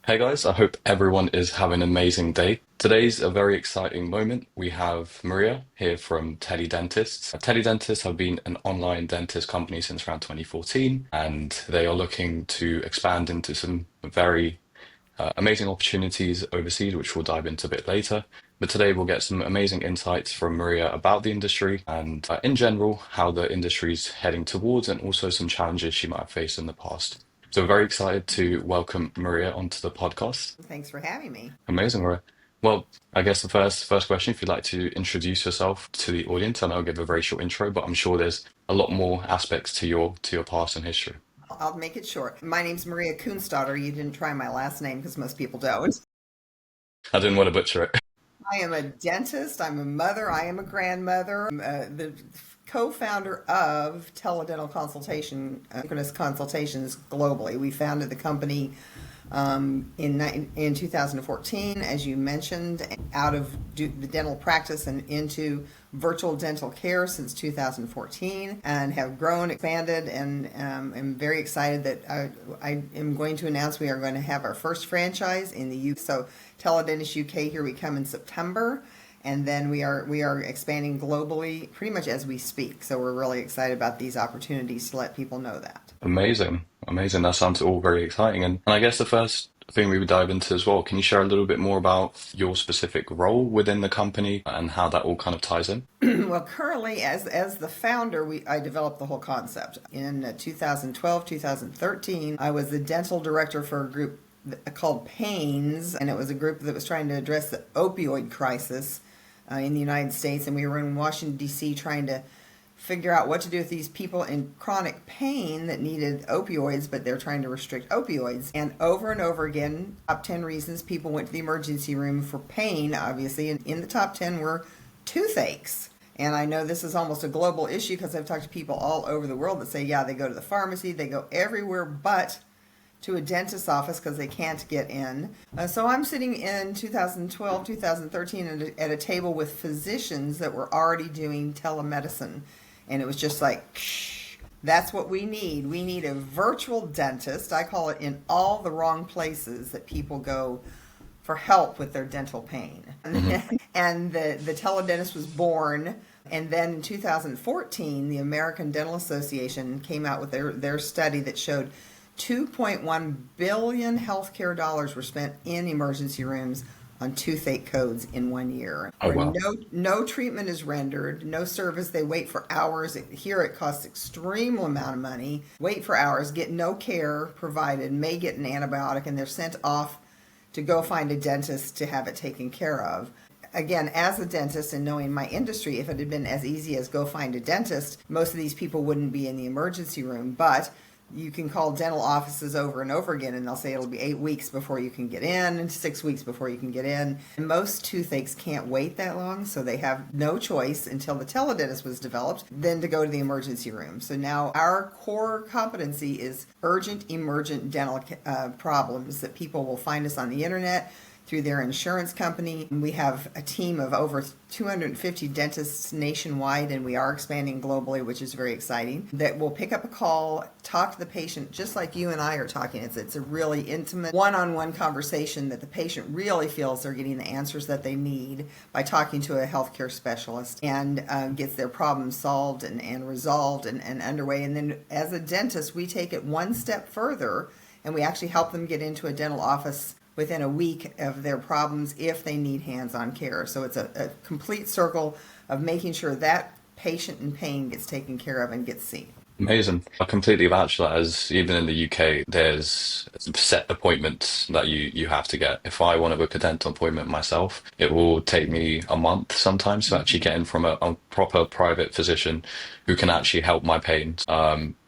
Hey guys, I hope everyone is having an amazing day. Today's a very exciting moment. We have Maria here from TeleDentists. TeleDentists have been an online dentist company since around 2014, and they are looking to expand into some very amazing opportunities overseas, which we'll dive into a bit later. But today we'll get some amazing insights from Maria about the industry and, in general, how the industry is heading towards, and also some challenges she might have faced in the past. So we're very excited to welcome Maria onto the podcast. Thanks for having me. Amazing, Maria. Well, I guess the first question, if you'd like to introduce yourself to the audience, and I'll give a very short intro, but I'm sure there's a lot more aspects to your past and history. I'll make it short. My name's Maria Kunstadter. You didn't try my last name because most people don't. I didn't want to butcher it. I am a dentist. I'm a mother. I am a grandmother. I'm the co-founder of teledental consultation, synchronous consultations globally. We founded the company in 2014, as you mentioned, out of the dental practice and into virtual dental care since 2014, and have grown, expanded, and am very excited that I am going to announce we are going to have our first franchise in the UK. So TeleDentists UK, here we come in September. And then we are expanding globally pretty much as we speak. So we're really excited about these opportunities to let people know that. Amazing, amazing. That sounds all very exciting. And I guess the first thing we would dive into as well, can you share a little bit more about your specific role within the company and how that all kind of ties in? Well, currently, as the founder, I developed the whole concept. In 2012, 2013, I was the dental director for a group called Pains, and it was a group that was trying to address the opioid crisis in the United States. And we were in Washington, D.C., trying to figure out what to do with these people in chronic pain that needed opioids, but they're trying to restrict opioids. And over again, top 10 reasons people went to the emergency room for pain, obviously, and in the top 10 were toothaches. And I know this is almost a global issue because I've talked to people all over the world that say, yeah, they go to the pharmacy, they go everywhere but to a dentist's office because they can't get in. So I'm sitting in 2012, 2013 at a table with physicians that were already doing telemedicine. And it was just like, that's what we need. We need a virtual dentist. I call it in all the wrong places that people go for help with their dental pain. And the teledentist was born. And then in 2014, the American Dental Association came out with their study that showed 2.1 billion healthcare dollars were spent in emergency rooms on toothache codes in 1 year. Oh, Where wow. no treatment is rendered, no service. They wait for hours. Here it costs extreme amount of money. Wait for hours, get no care provided, may get an antibiotic, and they're sent off to go find a dentist to have it taken care of. Again, as a dentist and knowing my industry, if it had been as easy as go find a dentist, most of these people wouldn't be in the emergency room. But you can call dental offices over and over again, and they'll say it'll be 8 weeks before you can get in, and 6 weeks before you can get in. And most toothaches can't wait that long, so they have no choice until the teledentist was developed than to go to the emergency room. So now our core competency is urgent, emergent dental problems that people will find us on the internet through their insurance company. We have a team of over 250 dentists nationwide, and we are expanding globally, which is very exciting, that will pick up a call, talk to the patient just like you and I are talking. It's a really intimate one-on-one conversation that the patient really feels they're getting the answers that they need by talking to a healthcare specialist, and gets their problem solved and resolved and underway. And then as a dentist, we take it one step further, and we actually help them get into a dental office within a week of their problems if they need hands-on care. So it's a complete circle of making sure that patient in pain gets taken care of and gets seen. Amazing. I completely vouch for that, as even in the UK, there's set appointments that you have to get. If I want to book a dental appointment myself, it will take me a month sometimes to actually get in from a proper private physician who can actually help my pain.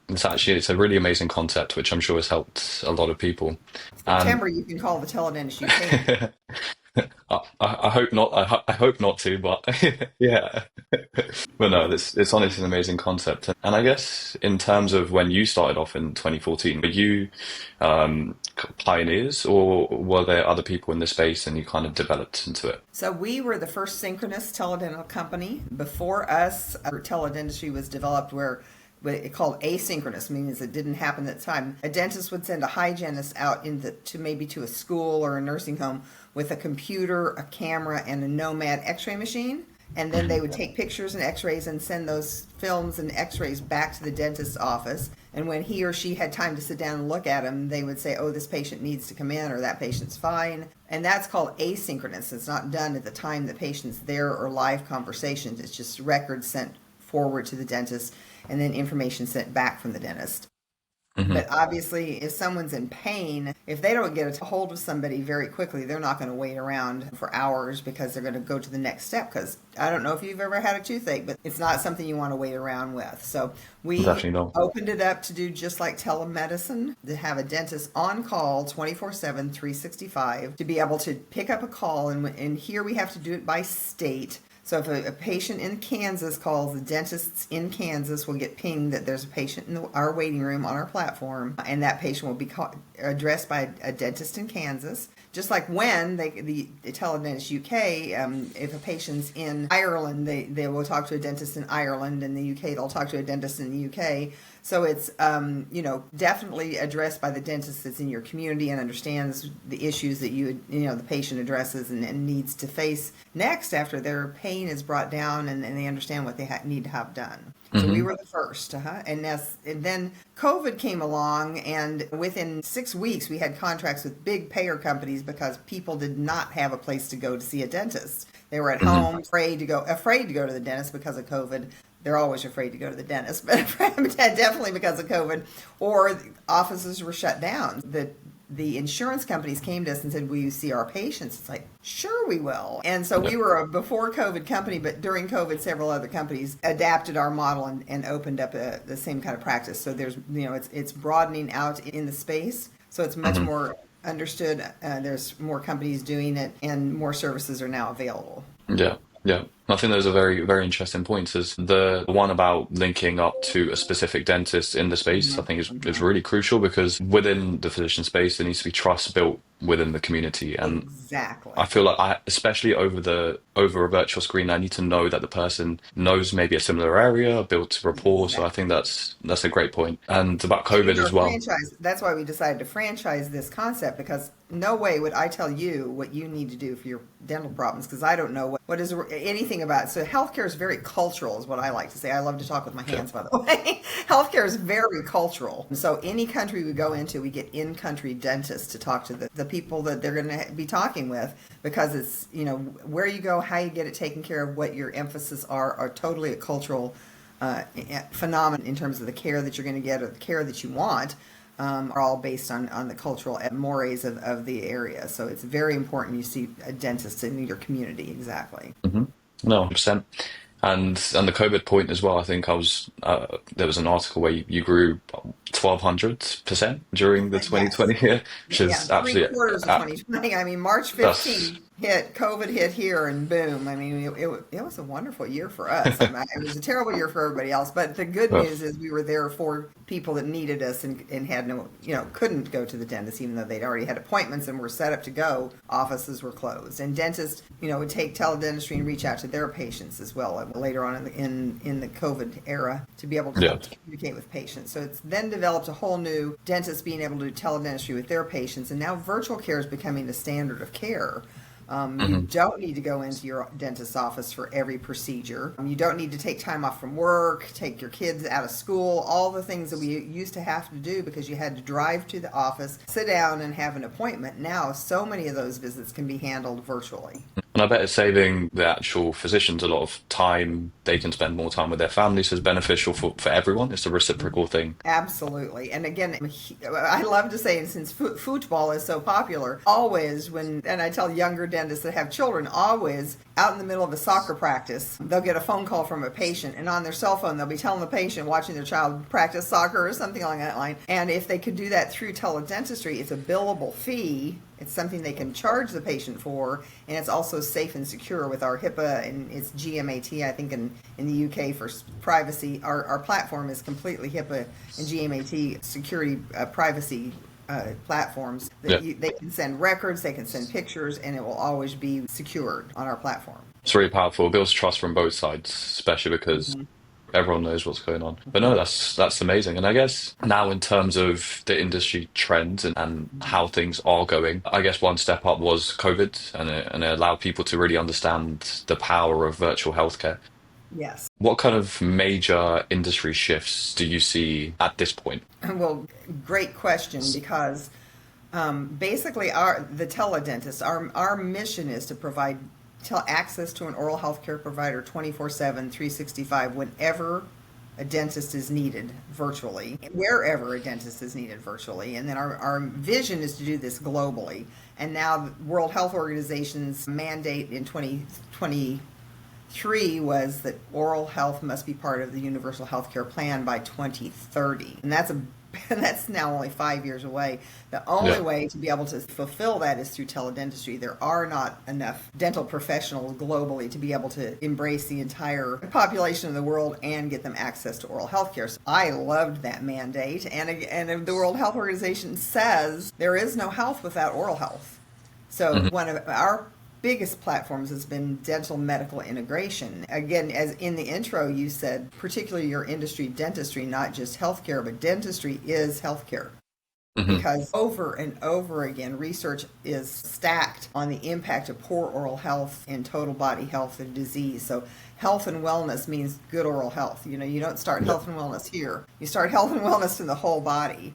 It's a really amazing concept, which I'm sure has helped a lot of people. And September, you can call the teledentist UK. I hope not. I hope not to, but yeah. But no, it's honestly an amazing concept. And I guess in terms of when you started off in 2014, were you pioneers, or were there other people in the space and you kind of developed into it? So we were the first synchronous teledental company. Before us, teledentistry was developed where what it called asynchronous, means it didn't happen at the time. A dentist would send a hygienist out to maybe to a school or a nursing home with a computer, a camera, and a Nomad X-ray machine. And then they would take pictures and x-rays and send those films and x-rays back to the dentist's office. And when he or she had time to sit down and look at them, they would say, oh, this patient needs to come in, or that patient's fine. And that's called asynchronous. It's not done at the time the patient's there or live conversations. It's just records sent forward to the dentist and then information sent back from the dentist. But obviously, if someone's in pain, if they don't get a hold of somebody very quickly, they're not going to wait around for hours because they're going to go to the next step. Because I don't know if you've ever had a toothache, but it's not something you want to wait around with. So we Definitely not. opened it up to do just like telemedicine, to have a dentist on call 24/7, 365, to be able to pick up a call. And here we have to do it by state. So if a patient in Kansas calls, the dentists in Kansas will get pinged that there's a patient in our waiting room on our platform, and that patient will be addressed by a dentist in Kansas. Just like when the TeleDentists UK, if a patient's in Ireland, they will talk to a dentist in Ireland. In the UK, they'll talk to a dentist in the UK. So it's, definitely addressed by the dentist that's in your community and understands the issues that the patient addresses and needs to face next after their pain is brought down and they understand what they need to have done. So we were the first, and then COVID came along, and within 6 weeks we had contracts with big payer companies because people did not have a place to go to see a dentist. They were at home, afraid to go to the dentist because of COVID. They're always afraid to go to the dentist, but definitely because of COVID, or offices were shut down. The insurance companies came to us and said, will you see our patients? It's like, sure we will. And so we were a before COVID company, but during COVID, several other companies adapted our model and opened up the same kind of practice. So there's, it's broadening out in the space. So it's much more understood. There's more companies doing it and more services are now available. Yeah. Yeah, I think those are very, very interesting points. Is the one about linking up to a specific dentist in the space, I think is really crucial because within the physician space, there needs to be trust built within the community. And Exactly. I feel like especially over a virtual screen, I need to know that the person knows maybe a similar area, built rapport. So I think that's a great point. And about COVID You're as a well. franchise. That's why we decided to franchise this concept, because no way would I tell you what you need to do for your dental problems, because I don't know what is anything about it. So healthcare is very cultural, is what I like to say. I love to talk with my hands, by the way. Healthcare is very cultural. So any country we go into, we get in-country dentists to talk to the people that they're going to be talking with, because it's, where you go, how you get it taken care of, what your emphasis are totally a cultural phenomenon in terms of the care that you're going to get or the care that you want. Are all based on the cultural mores of the area. So it's very important you see a dentist in your community. Exactly. No, 100%. And the COVID point as well. I think there was an article where you grew 1,200% during the Yes. 2020 year, which Yeah, is three absolutely quarters of 2020. I mean, March that's 15th COVID hit here, and boom. I mean, it was a wonderful year for us. I mean, it was a terrible year for everybody else. But the good uh, news is we were there for people that needed us and had no, couldn't go to the dentist, even though they'd already had appointments and were set up to go. Offices were closed, and dentists, would take teledentistry and reach out to their patients as well later on in the COVID era to be able to yeah. communicate with patients. So it's then developed a whole new dentists being able to do teledentistry with their patients, and now virtual care is becoming the standard of care. You don't need to go into your dentist's office for every procedure. You don't need to take time off from work, take your kids out of school, all the things that we used to have to do because you had to drive to the office, sit down, and have an appointment. Now, so many of those visits can be handled virtually. And I bet it's saving the actual physicians a lot of time. They can spend more time with their families, so it's beneficial for everyone. It's a reciprocal thing. Absolutely. And again, I love to say, since football is so popular, always and I tell younger dentists that have children, always out in the middle of a soccer practice, they'll get a phone call from a patient, and on their cell phone, they'll be telling the patient watching their child practice soccer or something along that line. And if they could do that through teledentistry, it's a billable fee. It's something they can charge the patient for, and it's also safe and secure with our HIPAA and it's GMAT, I think, in the UK for privacy. Our platform is completely HIPAA and GMAT security privacy platforms. Yeah. They can send records, they can send pictures, and it will always be secured on our platform. It's really powerful. It builds trust from both sides, especially because Everyone knows what's going on. But no, that's amazing. And I guess now in terms of the industry trends and how things are going, I guess one step up was COVID, and it allowed people to really understand the power of virtual healthcare. Yes. What kind of major industry shifts do you see at this point? Well, great question because basically the teledentist, our mission is to provide access to an oral health care provider 24/7, 365, whenever a dentist is needed virtually, wherever a dentist is needed virtually. And then our vision is to do this globally. And now the World Health Organization's mandate in 2023 was that oral health must be part of the Universal Healthcare Plan by 2030. And that's now only 5 years away. The only Yeah. way to be able to fulfill that is through teledentistry. There are not enough dental professionals globally to be able to embrace the entire population of the world and get them access to oral health care. So I loved that mandate. And the World Health Organization says there is no health without oral health. So Hmm. one of our biggest platforms has been dental medical integration. Again, as in the intro you said, particularly your industry, dentistry, not just healthcare, but dentistry is healthcare. Hmm. Because over and over again, research is stacked on the impact of poor oral health and total body health and disease. So health and wellness means good oral health. You don't start Yeah. health and wellness here. You start health and wellness in the whole body.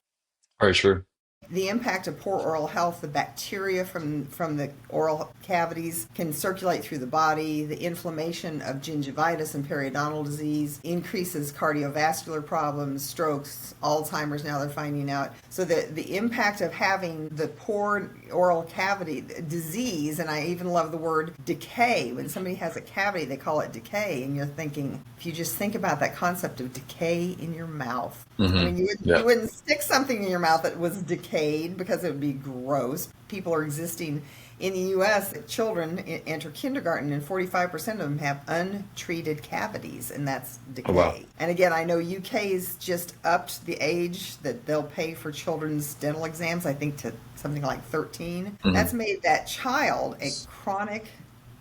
Very true. The impact of poor oral health, the bacteria from the oral cavities can circulate through the body. The inflammation of gingivitis and periodontal disease increases cardiovascular problems, strokes, Alzheimer's, now they're finding out. So the impact of having the poor oral cavity disease, and I even love the word decay. When somebody has a cavity, they call it decay, and you're thinking, if you just think about that concept of decay in your mouth, I Hmm. mean, you Yeah. wouldn't stick something in your mouth that was decayed because it would be gross. People are existing in the U.S. Children enter kindergarten, and 45% of them have untreated cavities, and that's Oh, wow. decay. And again, I know UK's just upped the age that they'll pay for children's dental exams, I think to something like 13. Hmm. That's made that child a chronic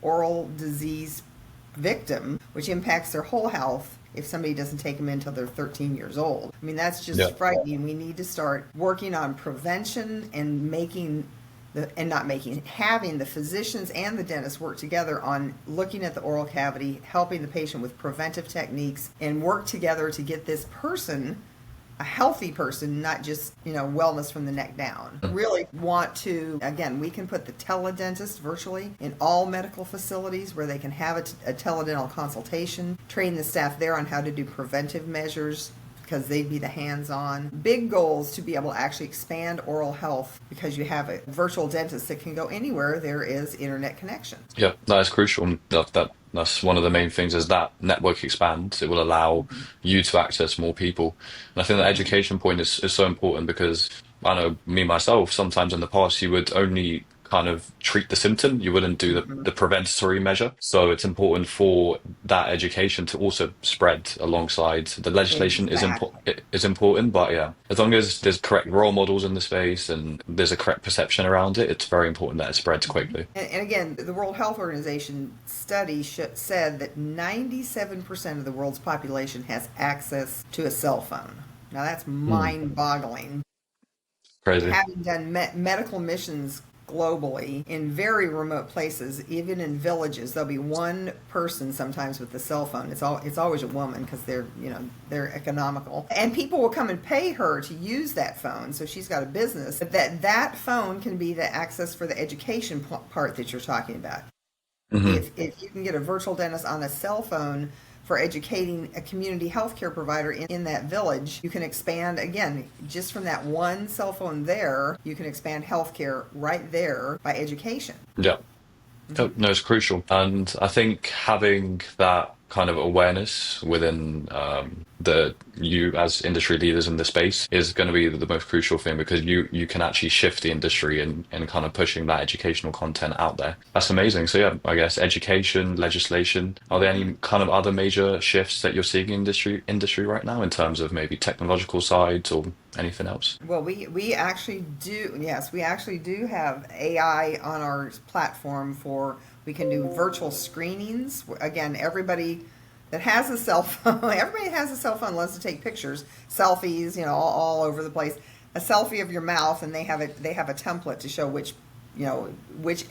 oral disease victim, which impacts their whole health if somebody doesn't take them until they're 13 years old. I mean, that's Yeah. just frightening. We need to start working on prevention and having the physicians and the dentists work together on looking at the oral cavity, helping the patient with preventive techniques, and work together to get this person a healthy person, not just, wellness from the neck down. Really want to, again, we can put the teledentist virtually in all medical facilities where they can have a teledental consultation, train the staff there on how to do preventive measures because they'd be the hands-on. Big goals to be able to actually expand oral health because you have a virtual dentist that can go anywhere there is internet connection. Yeah, that is crucial. That's one of the main things. As that network expands, it will allow you to access more people. And I think the education point is so important because I know me myself, sometimes in the past you would only kind of treat the symptom, you wouldn't do the preventatory measure. So it's important for that education to also spread alongside the legislation Exactly. is important, but yeah, as long as there's correct role models in the space and there's a correct perception around it, it's very important that it spreads quickly. And again, the World Health Organization study said that 97% of the world's population has access to a cell phone. Now that's Hmm. mind-boggling. Crazy. Having done medical missions globally in very remote places, even in villages, there'll be one person sometimes with the cell phone. It's always a woman because they're economical, and people will come and pay her to use that phone. So she's got a business, but that phone can be the access for the education part that you're talking about. Hmm. If you can get a virtual dentist on a cell phone for educating a community healthcare provider in that village, you can expand again just from that one cell phone there. You can expand healthcare right there by education. Yeah. Hmm. No, no, it's crucial. And I think having that kind of awareness within the you as industry leaders in the space is going to be the most crucial thing because you can actually shift the industry and kind of pushing that educational content out there. That's amazing. So yeah, I guess education, legislation. Are there any kind of other major shifts that you're seeing in industry right now in terms of maybe technological sides or anything else? Well, we actually do. Yes, we actually do have AI on our platform for we can do virtual screenings. Again, everybody that has a cell phone. Everybody has a cell phone, loves to take pictures, selfies, all over the place. A selfie of your mouth, and they have a template to show which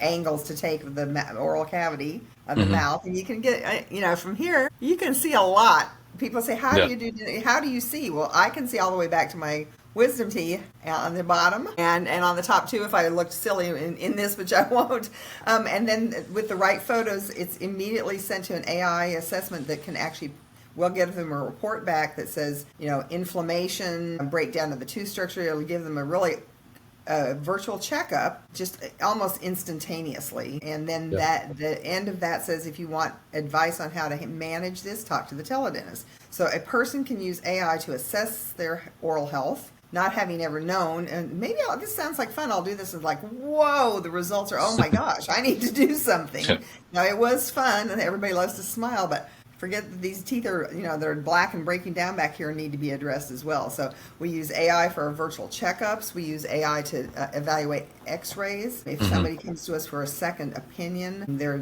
angles to take of the oral cavity of the Hmm. mouth, and you can get from here you can see a lot. People say, Yeah. how do you see? Well, I can see all the way back to my wisdom teeth on the bottom and on the top too if I looked silly in this, which I won't. And then with the right photos, it's immediately sent to an AI assessment that can actually, we'll give them a report back that says, inflammation, breakdown of the tooth structure. It'll give them a virtual checkup just almost instantaneously. And then Yeah. the end of that says, if you want advice on how to manage this, talk to the teledentist. So a person can use AI to assess their oral health, not having ever known, and maybe this sounds like fun, I'll do this, and like, whoa, the results are, oh my gosh, I need to do something. Now, it was fun, and everybody loves to smile, but forget that these teeth are, they're black and breaking down back here and need to be addressed as well. So we use AI for our virtual checkups. We use AI to evaluate x-rays. If Hmm. somebody comes to us for a second opinion, their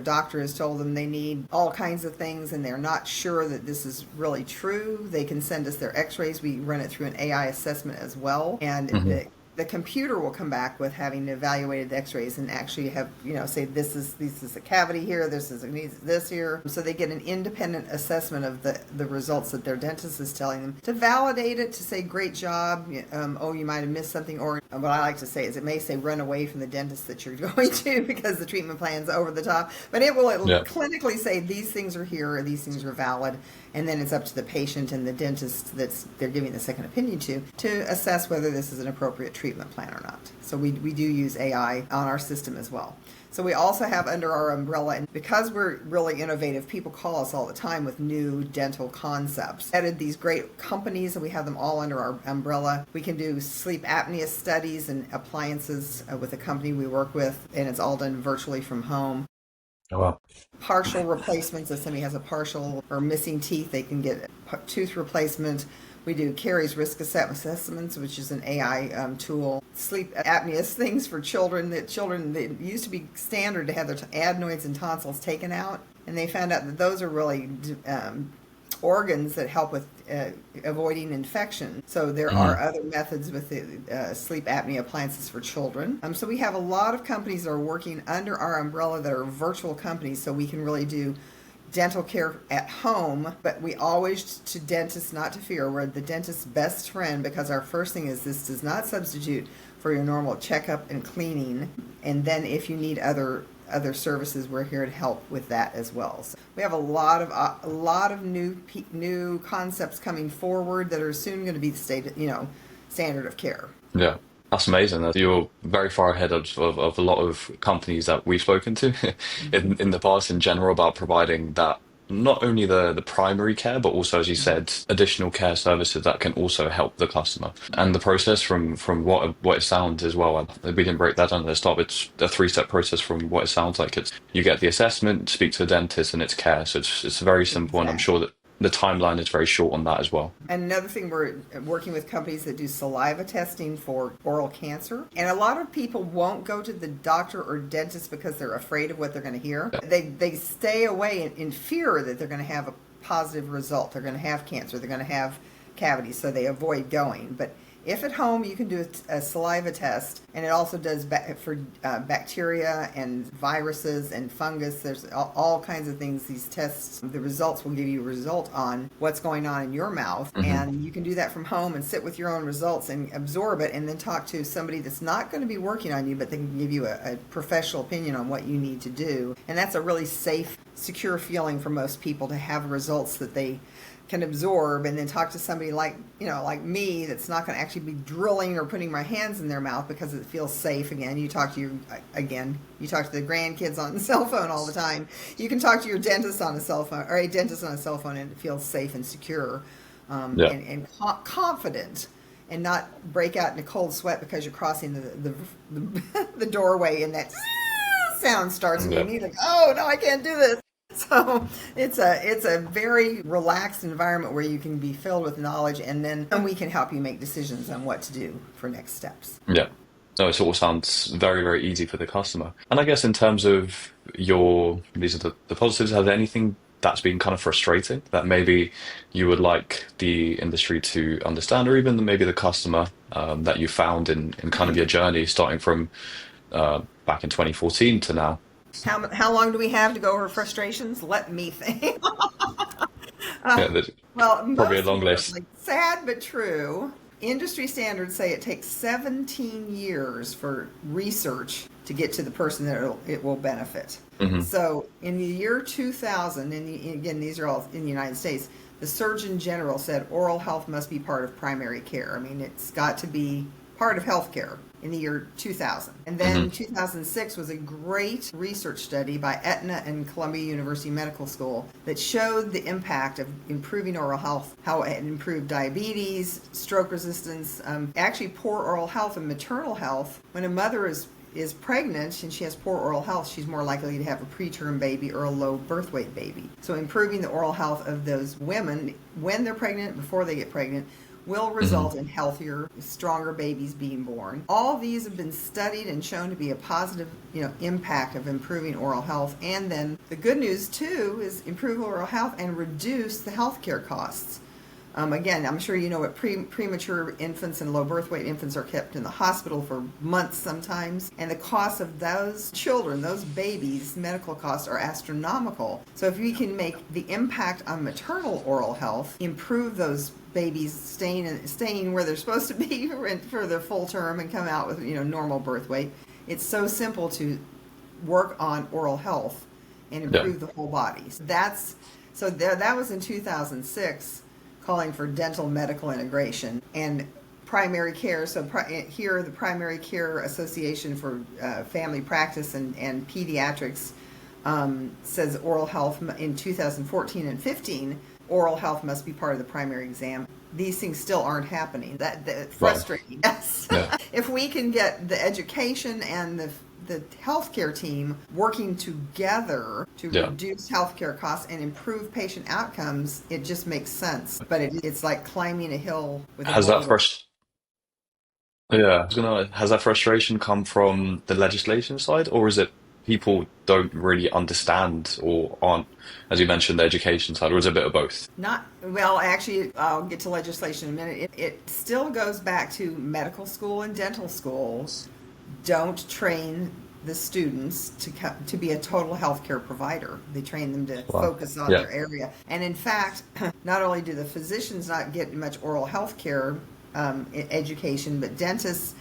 doctor has told them they need all kinds of things and they're not sure that this is really true, they can send us their x-rays. We run it through an AI assessment as well. And Hmm. the computer will come back with having evaluated the x-rays and actually have, say this is a cavity here, this is this here. So they get an independent assessment of the results that their dentist is telling them to validate it, to say great job, oh, you might have missed something, or what I like to say is it may say run away from the dentist that you're going to because the treatment plan's over the top, but it'll Yeah. clinically say these things are here or these things are valid. And then it's up to the patient and the dentist they're giving the second opinion to assess whether this is an appropriate treatment plan or not. So we do use AI on our system as well. So we also have under our umbrella, and because we're really innovative, people call us all the time with new dental concepts. Added these great companies, and we have them all under our umbrella. We can do sleep apnea studies and appliances with a company we work with, and it's all done virtually from home. Oh, wow. Partial replacements. If somebody has a partial or missing teeth, they can get a tooth replacement. We do caries risk assessments, which is an AI tool. Sleep apnea things for children that used to be standard to have their adenoids and tonsils taken out, and they found out that those are really organs that help with avoiding infection. So there Hmm. are other methods with the sleep apnea appliances for children. So we have a lot of companies that are working under our umbrella that are virtual companies, so we can really do dental care at home, but we always, to dentists, not to fear, we're the dentist's best friend, because our first thing is this does not substitute for your normal checkup and cleaning. And then if you need other services, we're here to help with that as well. So we have a lot of new concepts coming forward that are soon going to be the standard of care. Yeah. That's amazing. You're very far ahead of a lot of companies that we've spoken to in the past in general about providing that not only the primary care, but also, as you said, additional care services that can also help the customer. And the process from what it sounds as well, we didn't break that down at the start. It's a three-step process from what it sounds like. It's you get the assessment, speak to the dentist, and it's care. So it's very simple, and I'm Exactly. sure that the timeline is very short on that as well. And another thing, we're working with companies that do saliva testing for oral cancer. And a lot of people won't go to the doctor or dentist because they're afraid of what they're going to hear. Yeah. They stay away in fear that they're going to have a positive result. They're going to have cancer. They're going to have cavities, so they avoid going. But if at home, you can do a saliva test, and it also does for bacteria and viruses and fungus. There's all kinds of things. These tests, the results will give you a result on what's going on in your mouth, Hmm. and you can do that from home and sit with your own results and absorb it, and then talk to somebody that's not going to be working on you, but they can give you a professional opinion on what you need to do. And that's a really safe, secure feeling for most people, to have results that they can absorb, and then talk to somebody like me, that's not going to actually be drilling or putting my hands in their mouth, because it feels safe. You talk to the grandkids on the cell phone all the time. You can talk to your dentist on a cell phone, or a dentist on a cell phone, and it feels safe and secure, Yeah. confident, and not break out in a cold sweat because you're crossing the doorway and that sound starts, and you Yeah. need like, oh no, I can't do this. So it's a very relaxed environment where you can be filled with knowledge, and then we can help you make decisions on what to do for next steps. Yeah. No, it all sounds very, very easy for the customer. And I guess in terms of these are the positives, has anything that's been kind of frustrating, that maybe you would like the industry to understand, or even maybe the customer that you found in kind of your journey starting from back in 2014 to now? How long do we have to go over frustrations? Let me think. Uh, Yeah, there's well, probably a most long list. importantly, sad but true, industry standards say it takes 17 years for research to get to the person that it will benefit. Hmm. So in the year 2000, again, these are all in the United States, the Surgeon General said oral health must be part of primary care. I mean, it's got to be part of healthcare in the year 2000. And then Hmm. 2006 was a great research study by Aetna and Columbia University Medical School that showed the impact of improving oral health, how it improved diabetes, stroke resistance, actually poor oral health and maternal health. When a mother is pregnant and she has poor oral health, she's more likely to have a preterm baby or a low birth weight baby. So improving the oral health of those women when they're pregnant, before they get pregnant, will Hmm. result in healthier, stronger babies being born. All of these have been studied and shown to be a positive, impact of improving oral health. And then the good news too is improve oral health and reduce the healthcare costs. Again, I'm sure you know what premature infants and low birth weight infants are kept in the hospital for months sometimes. And the cost of those children, those babies, medical costs are astronomical. So if we can make the impact on maternal oral health, improve those babies staying where they're supposed to be for their full term and come out with normal birth weight, it's so simple to work on oral health and Yeah. improve the whole body. That was in 2006, calling for dental medical integration and primary care. Here, the Primary Care Association for Family Practice and Pediatrics says oral health in 2014 and 15. Oral health must be part of the primary exam. These things still aren't happening. That Well, frustrating. Yes. yeah. If we can get the education and the healthcare team working together to Yeah. reduce healthcare costs and improve patient outcomes, it just makes sense. But it's like climbing a hill with a Has that boulder. frust Yeah, I was gonna, has that frustration come from the legislation side, or is it people don't really understand or aren't, as you mentioned, the education side, or is it a bit of both? Not well, actually, I'll get to legislation in a minute. It still goes back to medical school and dental school don't train the students to be a total healthcare provider. They train them to Wow. focus on Yeah. their area. And in fact, not only do the physicians not get much oral healthcare education, but dentists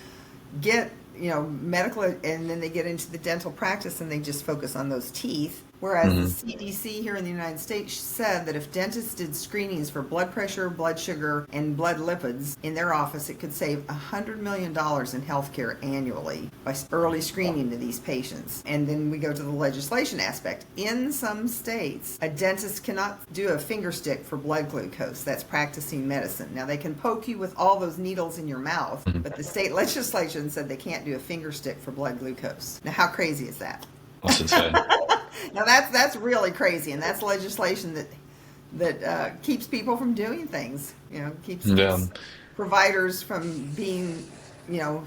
get medical, and then they get into the dental practice and they just focus on those teeth. Whereas the Hmm. CDC here in the United States said that if dentists did screenings for blood pressure, blood sugar, and blood lipids in their office, it could save $100 million in healthcare annually by early screening to these patients. And then we go to the legislation aspect. In some states, a dentist cannot do a finger stick for blood glucose. That's practicing medicine. Now, they can poke you with all those needles in your mouth, Hmm. but the state legislation said they can't do a finger stick for blood glucose. Now, how crazy is that? That's insane. Now that's really crazy, and that's legislation that keeps people from doing things. Yeah. Keeps providers from being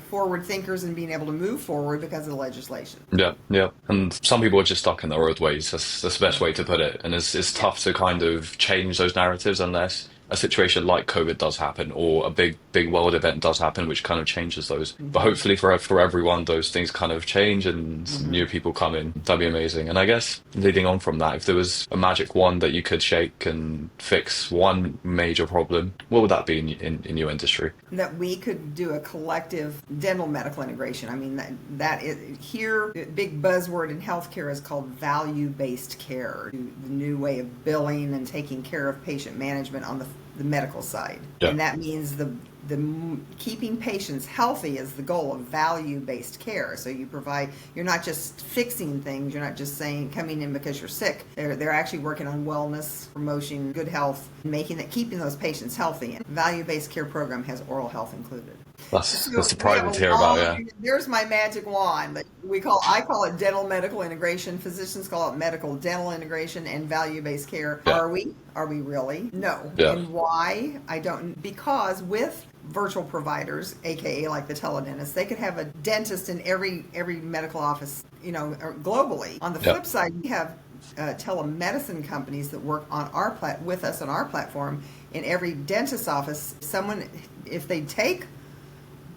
forward thinkers and being able to move forward because of the legislation. Yeah, yeah. And some people are just stuck in their old ways. That's the best way to put it. And it's Yeah. tough to kind of change those narratives unless a situation like COVID does happen or a big world event does happen, which kind of changes those. But Hmm. hopefully for everyone, those things kind of change and Hmm. new people come in. That'd be amazing. And I guess leading on from that, if there was a magic wand that you could shake and fix one major problem, what would that be in your industry? That we could do a collective dental medical integration. I mean, that is here. The big buzzword in healthcare is called value-based care, the new way of billing and taking care of patient management on the medical side. Yeah. And that means the keeping patients healthy is the goal of value-based care. So you're not just fixing things, you're not just saying coming in because you're sick. They're actually working on wellness, promoting good health, keeping those patients healthy. And value-based care program has oral health included. That's So we have surprising a to hear about, yeah. long, there's my magic wand. I call it dental medical integration. Physicians call it medical dental integration and value-based care. Yeah. Are we? Are we really? No. Yeah. And why? I don't. Because with virtual providers, aka like the teledentists, they could have a dentist in every medical office, or globally. On the Yeah. flip side, we have telemedicine companies that work on with us on our platform. In every dentist's office, someone, if they take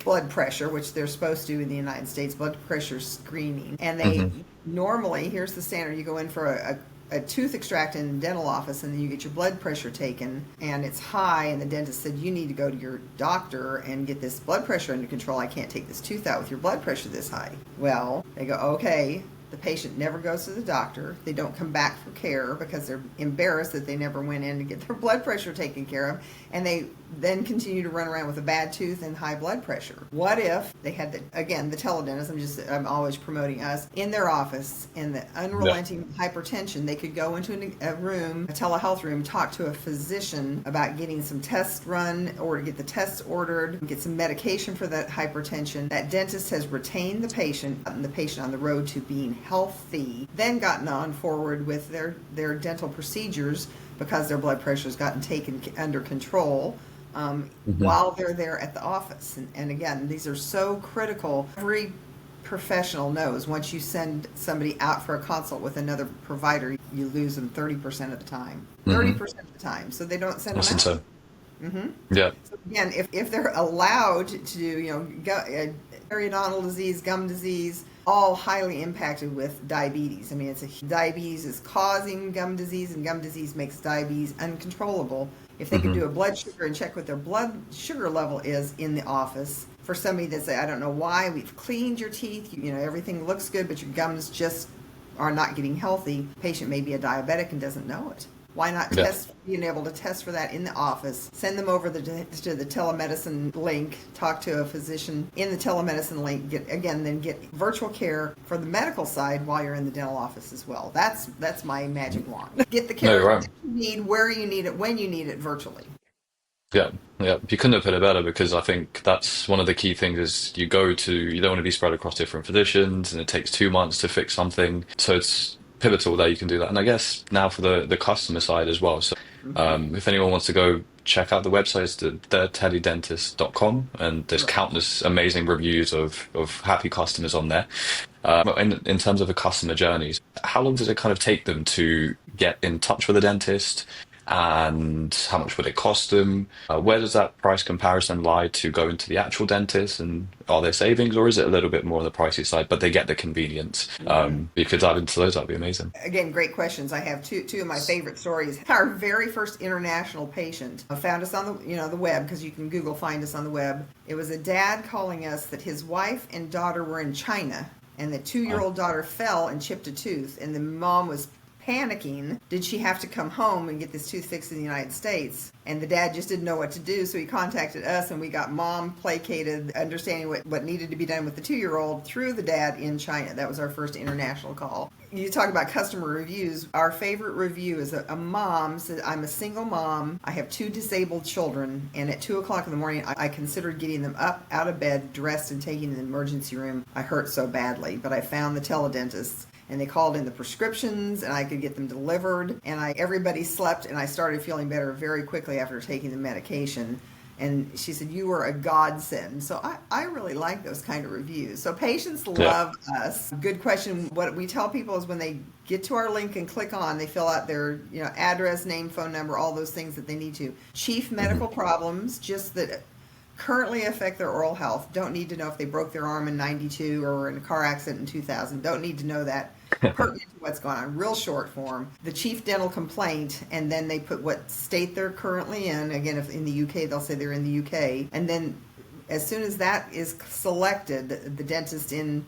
blood pressure, which they're supposed to in the United States, blood pressure screening, and they Hmm. normally, here's the standard: you go in for a tooth extract in the dental office, and then you get your blood pressure taken, and it's high, and the dentist said, you need to go to your doctor and get this blood pressure under control. I can't take this tooth out with your blood pressure this high. Well, they go, okay. The patient never goes to the doctor. They don't come back for care because they're embarrassed that they never went in to get their blood pressure taken care of. And they then continue to run around with a bad tooth and high blood pressure. What if they had, the teledentist, I'm always promoting us, in their office, in the Yeah. unrelenting hypertension, they could go into a room, a telehealth room, talk to a physician about getting some tests run or to get the tests ordered, get some medication for that hypertension. That dentist has retained the patient and the patient on the road to being healthy, then gotten on forward with their dental procedures because their blood pressure has gotten taken under control Hmm. while they're there at the office. And again, these are so critical. Every professional knows once you send somebody out for a consult with another provider, you lose them 30% of the time. Hmm. 30% of the time. So they don't send them That's out. insane. Yeah. So again, if they're allowed to do, periodontal disease, gum disease, all highly impacted with diabetes. I mean, diabetes is causing gum disease, and gum disease makes diabetes uncontrollable. If they could Hmm. do a blood sugar and check what their blood sugar level is in the office for somebody that say, I don't know why, we've cleaned your teeth, everything looks good, but your gums just are not getting healthy. Patient may be a diabetic and doesn't know it. Why not Yeah. being able to test for that in the office, send them over to the telemedicine link, talk to a physician in the telemedicine link, then get virtual care for the medical side while you're in the dental office as well. That's my magic wand. Get the No, you're care right. that you need, where you need it, when you need it virtually. Yeah, yeah. You couldn't have put it better because I think that's one of the key things is you don't want to be spread across different physicians and it takes 2 months to fix something. So it's pivotal that you can do that. And I guess now for the customer side as well. So Hmm. if anyone wants to go check out the website, it's the teledentist.com and there's Right. countless amazing reviews of happy customers on there. In terms of the customer journeys, how long does it kind of take them to get in touch with a dentist? And how much would it cost them? Where does that price comparison lie to go into the actual dentist? And are there savings, or is it a little bit more on the pricey side, but they get the convenience? Hmm. If you could dive into those, that'd be amazing. Again, great questions. I have two of my favorite stories. Our very first international patient found us on the web, because you can Google find us on the web. It was a dad calling us that his wife and daughter were in China, and the 2-year-old daughter fell and chipped a tooth, and the mom was panicking. Did she have to come home and get this tooth fixed in the United States? And the dad just didn't know what to do, so he contacted us, and we got mom placated, understanding what needed to be done with the 2-year-old through the dad in China. That was our first international call. You talk about customer reviews. Our favorite review is a mom said, I'm a single mom. I have 2 disabled children, and at 2 o'clock in the morning, I considered getting them up out of bed, dressed, and taking them to the emergency room. I hurt so badly, but I found the teledentists, and they called in the prescriptions, and I could get them delivered, and everybody slept, and I started feeling better very quickly after taking the medication. And she said, you were a godsend. So I really like those kind of reviews. So patients Yeah. love us. Good question. What we tell people is when they get to our link and click on, they fill out their address, name, phone number, all those things that they need to. Chief medical Hmm. problems, just that currently affect their oral health. Don't need to know if they broke their arm in 92 or in a car accident in 2000. Don't need to know that. Pertinent to what's going on. Real short form. The chief dental complaint, and then they put what state they're currently in. Again, if in the UK, they'll say they're in the UK. And then as soon as that is selected, the dentist in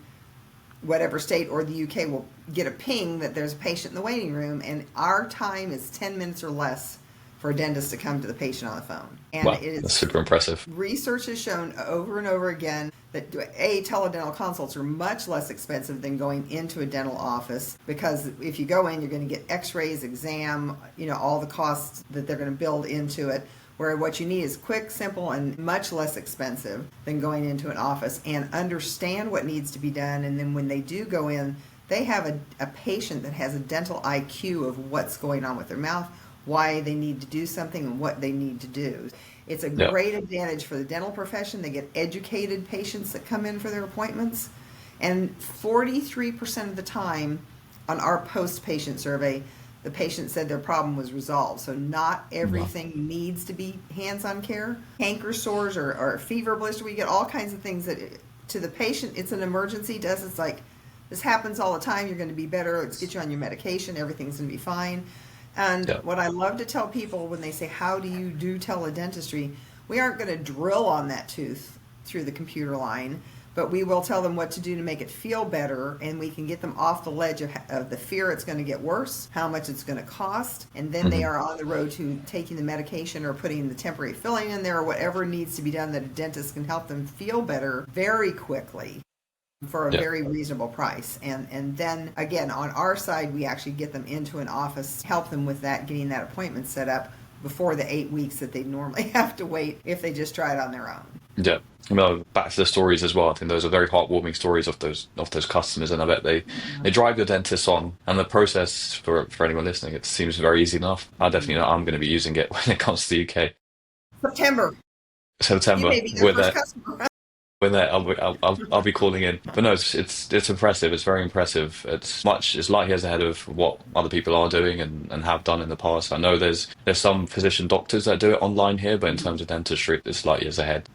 whatever state or the UK will get a ping that there's a patient in the waiting room, and our time is 10 minutes or less for a dentist to come to the patient on the phone. And it Wow, that's is super impressive. research has shown over and over again that teledental consults are much less expensive than going into a dental office, because if you go in, you're going to get x-rays, exam, all the costs that they're going to build into it, where what you need is quick, simple, and much less expensive than going into an office, and understand what needs to be done. And then when they do go in, they have a patient that has a dental IQ of what's going on with their mouth, why they need to do something, and what they need to do. It's a Yeah. great advantage for the dental profession. They get educated patients that come in for their appointments. And 43% of the time, on our post-patient survey, the patient said their problem was resolved. So not Wow. everything needs to be hands-on care. Canker sores or a fever blister, we get all kinds of things that to the patient, it's an emergency. To us, it's like, this happens all the time. You're going to be better. Let's get you on your medication. Everything's going to be fine. And Yeah. what I love to tell people when they say, how do you do teledentistry? We aren't going to drill on that tooth through the computer line, but we will tell them what to do to make it feel better, and we can get them off the ledge of the fear it's going to get worse, how much it's going to cost, and then they are on the road to taking the medication or putting the temporary filling in there or whatever needs to be done that a dentist can help them feel better very quickly for a Yeah. very reasonable price. And then again, on our side, we actually get them into an office, help them with that, getting that appointment set up before the 8 weeks that they normally have to wait if they just try it on their own. Yeah. Well, back to the stories as well. I think those are very heartwarming stories of those customers, and I bet they drive the dentists on. And the process for anyone listening, it seems very easy enough. I definitely know I'm going to be using it when it comes to the UK. September, you September, may be their first customer. we're there. I'll be calling in. But no, it's impressive. It's very impressive. It's light years ahead of what other people are doing and have done in the past. I know there's some physician doctors that do it online here, but in terms of dentistry, it's light years ahead.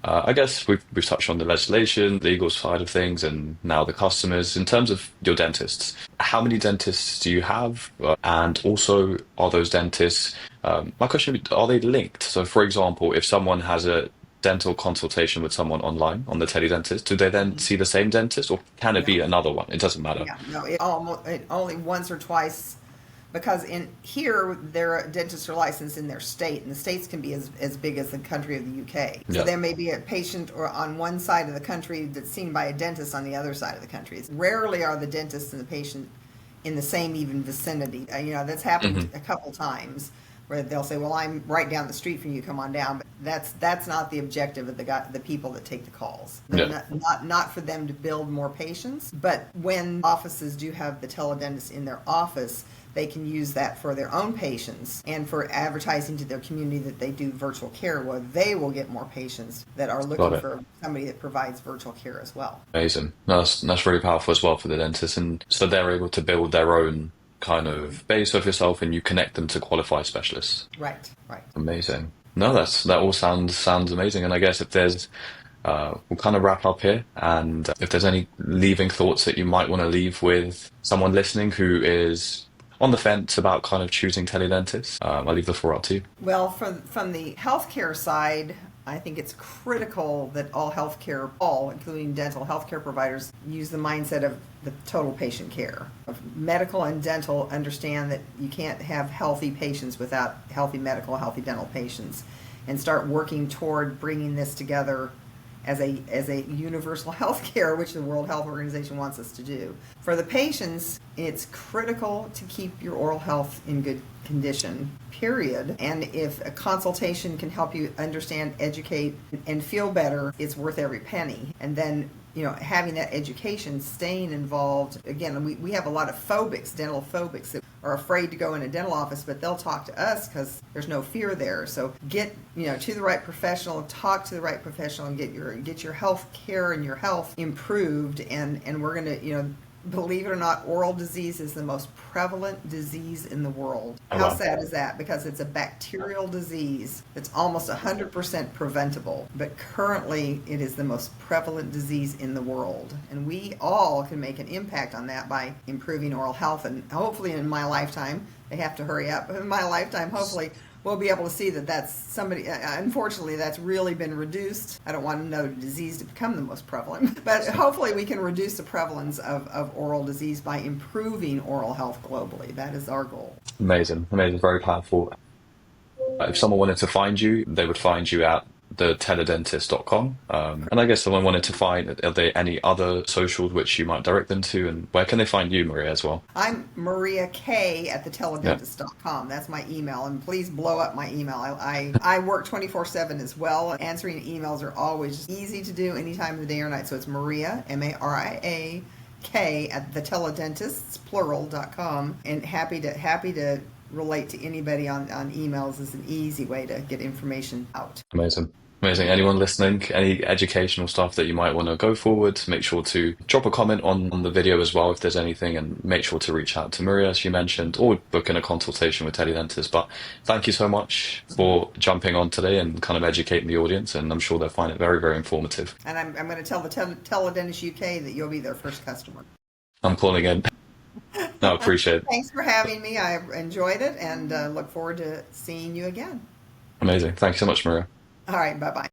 I guess we've touched on the legislation, legal side of things, and now the customers. In terms of your dentists, how many dentists do you have? And also, are those dentists, my question would be, are they linked? So, for example, if someone has a dental consultation with someone online on the teledentist, do they then see the same dentist, or can it be No. another one? It doesn't matter. Yeah, no, it only once or twice, because in here their dentists are licensed in their state, and the states can be as big as the country of the UK. So Yeah. there may be a patient or on one side of the country that's seen by a dentist on the other side of the country. Rarely are the dentist and the patient in the same even vicinity. That's happened a couple times where they'll say, "Well, I'm right down the street from you. Come on down." But that's not the objective of the people that take the calls. They're Yeah. not for them to build more patients, but when offices do have the teledentist in their office, they can use that for their own patients and for advertising to their community that they do virtual care, where they will get more patients that are Got looking it. for somebody that provides virtual care as well. Amazing. No, that's really powerful as well for the dentist, and so they're able to build their own kind of base of yourself, and you connect them to qualified specialists. Right, right. Amazing. No, that all sounds amazing. And I guess if there's we'll kind of wrap up here. And if there's any leaving thoughts that you might want to leave with someone listening who is on the fence about kind of choosing teledentists, I'll leave the floor up to you. Well, from the healthcare side, I think it's critical that all, including dental healthcare providers, use the mindset of the total patient care. Medical and dental understand that you can't have healthy patients without healthy medical, healthy dental patients, and start working toward bringing this together as a universal health care, which the World Health Organization wants us to do. For the patients, it's critical to keep your oral health in good condition, period. And if a consultation can help you understand, educate, and feel better, it's worth every penny. And then, having that education, staying involved. Again, we have a lot of dental phobics that are afraid to go in a dental office, but they'll talk to us because there's no fear there. So get, to the right professional, talk to the right professional, and get your health care and your health improved. And we're going to, believe it or not, oral disease is the most prevalent disease in the world. Oh, How wow. sad is that? Because it's a bacterial disease that's almost 100% preventable. But currently, it is the most prevalent disease in the world. And we all can make an impact on that by improving oral health. And hopefully in my lifetime, they have to hurry up, but in my lifetime, hopefully, we'll be able to see that that's somebody, unfortunately, that's really been reduced. I don't want another disease to become the most prevalent, but hopefully we can reduce the prevalence of oral disease by improving oral health globally. That is our goal. Amazing, very powerful. If someone wanted to find you, they would find you at the teledentist.com. And I guess someone wanted to find, are there any other socials which you might direct them to? And where can they find you, Maria, as well? I'm Maria K at the Yeah. teledentist.com. That's my email. And please blow up my email. I work 24/7 as well. Answering emails are always easy to do any time of the day or night. So it's Maria, Maria K at the teledentists, plural.com. And happy to relate to anybody on emails is an easy way to get information out. Amazing. Amazing. Anyone listening, any educational stuff that you might want to go forward, make sure to drop a comment on the video as well if there's anything, and make sure to reach out to Maria, as you mentioned, or book in a consultation with TeleDentists. But thank you so much for jumping on today and kind of educating the audience, and I'm sure they'll find it very, very informative. And I'm going to tell the TeleDentists UK that you'll be their first customer. I'm calling in. No, appreciate it. Thanks for having me. I enjoyed it and look forward to seeing you again. Amazing. Thank you so much, Maria. All right, bye bye.